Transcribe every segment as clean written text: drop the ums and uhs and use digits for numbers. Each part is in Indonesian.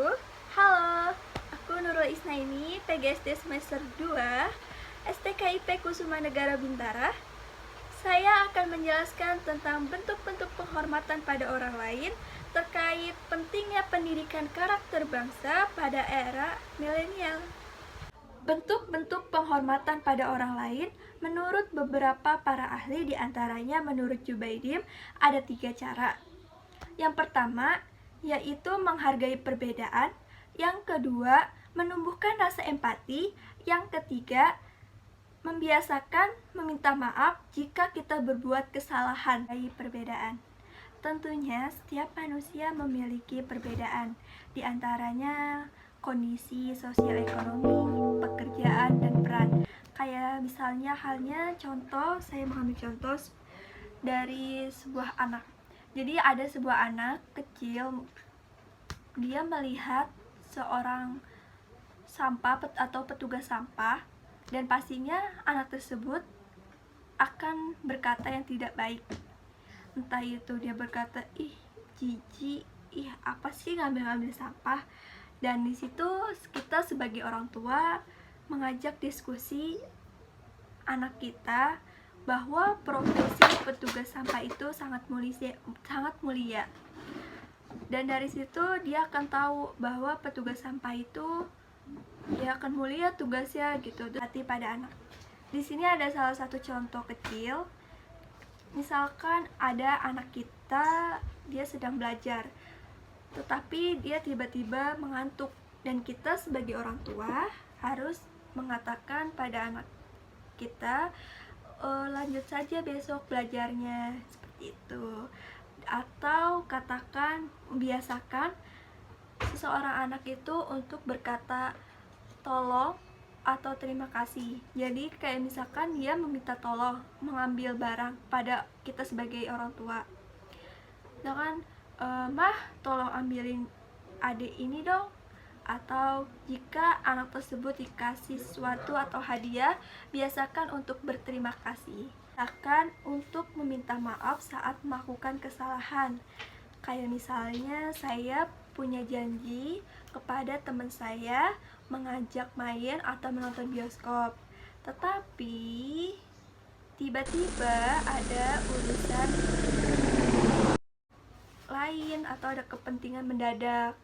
Halo, aku Nurul Isnaini, PGSD semester 2, STKIP Kusuma Negara Bintara. Saya akan menjelaskan tentang bentuk-bentuk penghormatan pada orang lain terkait pentingnya pendidikan karakter bangsa pada era milenial. Bentuk-bentuk penghormatan pada orang lain menurut beberapa para ahli, diantaranya menurut Jubaidim ada 3 cara. Yang pertama, yaitu menghargai perbedaan. Yang kedua, menumbuhkan rasa empati. Yang ketiga, membiasakan meminta maaf jika kita berbuat kesalahan dari perbedaan. Tentunya setiap manusia memiliki perbedaan, diantaranya kondisi sosial ekonomi, pekerjaan, dan peran. Kayak misalnya halnya contoh, saya mengambil contoh dari sebuah anak. Jadi ada sebuah anak kecil, dia melihat seorang sampah atau petugas sampah, dan pastinya anak tersebut akan berkata yang tidak baik. Entah itu dia berkata, ih jijik, ih apa sih ngambil-ngambil sampah. Dan di situ kita sebagai orang tua mengajak diskusi anak kita bahwa profesi petugas sampah itu sangat mulia. Dan dari situ dia akan tahu bahwa petugas sampah itu dia akan mulia tugasnya gitu. Hati pada anak. Di sini ada salah satu contoh kecil. Misalkan ada anak kita, dia sedang belajar, tetapi dia tiba-tiba mengantuk, dan kita sebagai orang tua harus mengatakan pada anak kita, lanjut saja besok belajarnya, seperti itu. Atau katakan, biasakan seseorang anak itu untuk berkata tolong atau terima kasih. Jadi kayak misalkan dia meminta tolong mengambil barang pada kita sebagai orang tua, misalkan mah tolong ambilin adik ini dong. Atau jika anak tersebut dikasih sesuatu atau hadiah, biasakan untuk berterima kasih. Biasakan untuk meminta maaf saat melakukan kesalahan. Kayak misalnya saya punya janji kepada teman saya mengajak main atau menonton bioskop, tetapi tiba-tiba ada urusan lain atau ada kepentingan mendadak.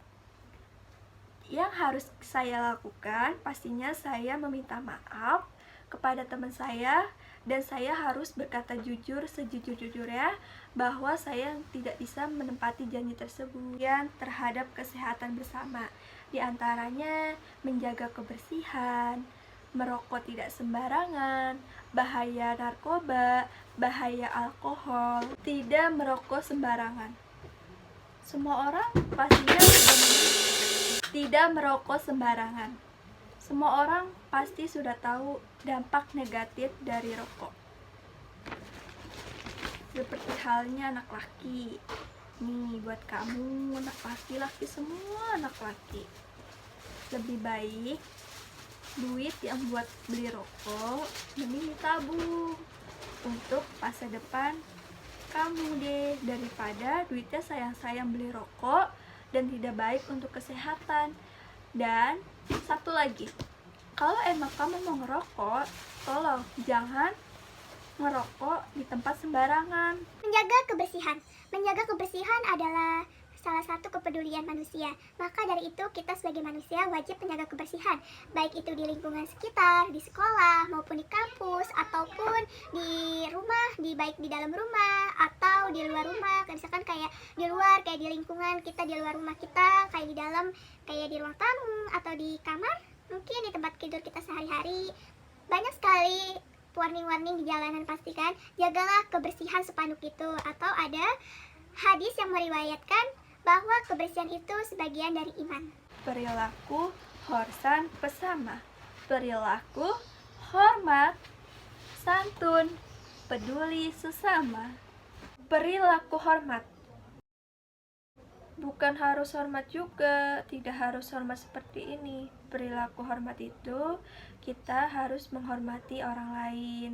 Yang harus saya lakukan, pastinya saya meminta maaf kepada teman saya, dan saya harus berkata jujur sejujur-jujurnya bahwa saya tidak bisa menepati janji tersebut. Yang terhadap kesehatan bersama, diantaranya menjaga kebersihan, merokok tidak sembarangan, bahaya narkoba, bahaya alkohol, tidak merokok sembarangan. Semua orang pastinya tidak merokok sembarangan. Semua orang pasti sudah tahu dampak negatif dari rokok. Seperti halnya anak laki. Nih buat kamu anak laki-laki semua, anak laki, lebih baik duit yang buat beli rokok mending ditabung untuk masa depan kamu deh, daripada duitnya sayang-sayang beli rokok dan tidak baik untuk kesehatan. Dan satu lagi, kalau emang kamu mau ngerokok, tolong jangan ngerokok di tempat sembarangan. Menjaga kebersihan. Menjaga kebersihan adalah salah satu kepedulian manusia. Maka dari itu kita sebagai manusia wajib menjaga kebersihan, baik itu di lingkungan sekitar, di sekolah, maupun di kampus, ataupun di rumah, baik di dalam rumah atau di luar rumah. Misalkan kayak di luar, kayak di lingkungan kita, di luar rumah kita, kayak di dalam, kayak di ruang tamu atau di kamar, mungkin di tempat tidur kita sehari-hari. Banyak sekali warning-warning di jalanan. Pastikan jagalah kebersihan sepanduk itu. Atau ada hadis yang meriwayatkan bahwa kebersihan itu sebagian dari iman. Perilaku horsan pesama, perilaku hormat, santun, peduli sesama. Perilaku hormat, bukan harus hormat juga, tidak harus hormat seperti ini. Perilaku hormat itu kita harus menghormati orang lain,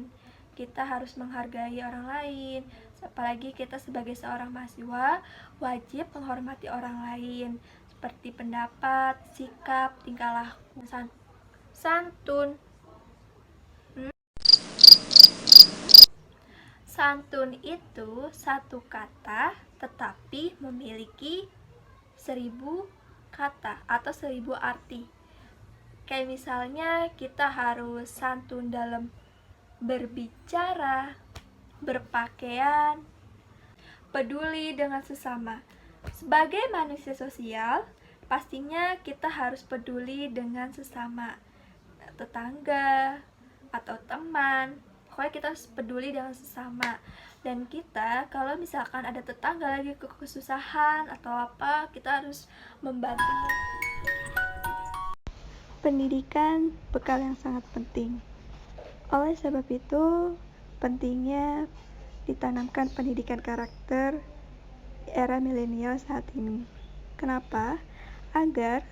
kita harus menghargai orang lain. Apalagi kita sebagai seorang mahasiswa wajib menghormati orang lain. seperti pendapat, sikap, tingkah laku. Santun. Santun itu satu kata tetapi memiliki 1000 kata atau 1000 arti. Kayak misalnya kita harus santun dalam berbicara, berpakaian, peduli dengan sesama. Sebagai manusia sosial, pastinya kita harus peduli dengan sesama, tetangga atau teman. Pokoknya kita harus peduli dengan sesama. Dan kita kalau misalkan ada tetangga lagi kesusahan atau apa, kita harus membantu. Pendidikan bekal yang sangat penting. Oleh sebab itu, pentingnya ditanamkan pendidikan karakter di era milenial saat ini. Kenapa? Agar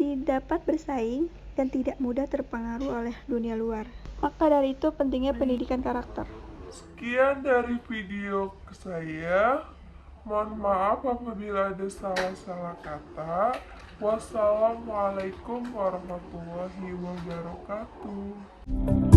dapat bersaing dan tidak mudah terpengaruh oleh dunia luar. Maka dari itu pentingnya pendidikan karakter. Sekian dari video saya. Mohon maaf apabila ada salah-salah kata. Wassalamualaikum warahmatullahi wabarakatuh.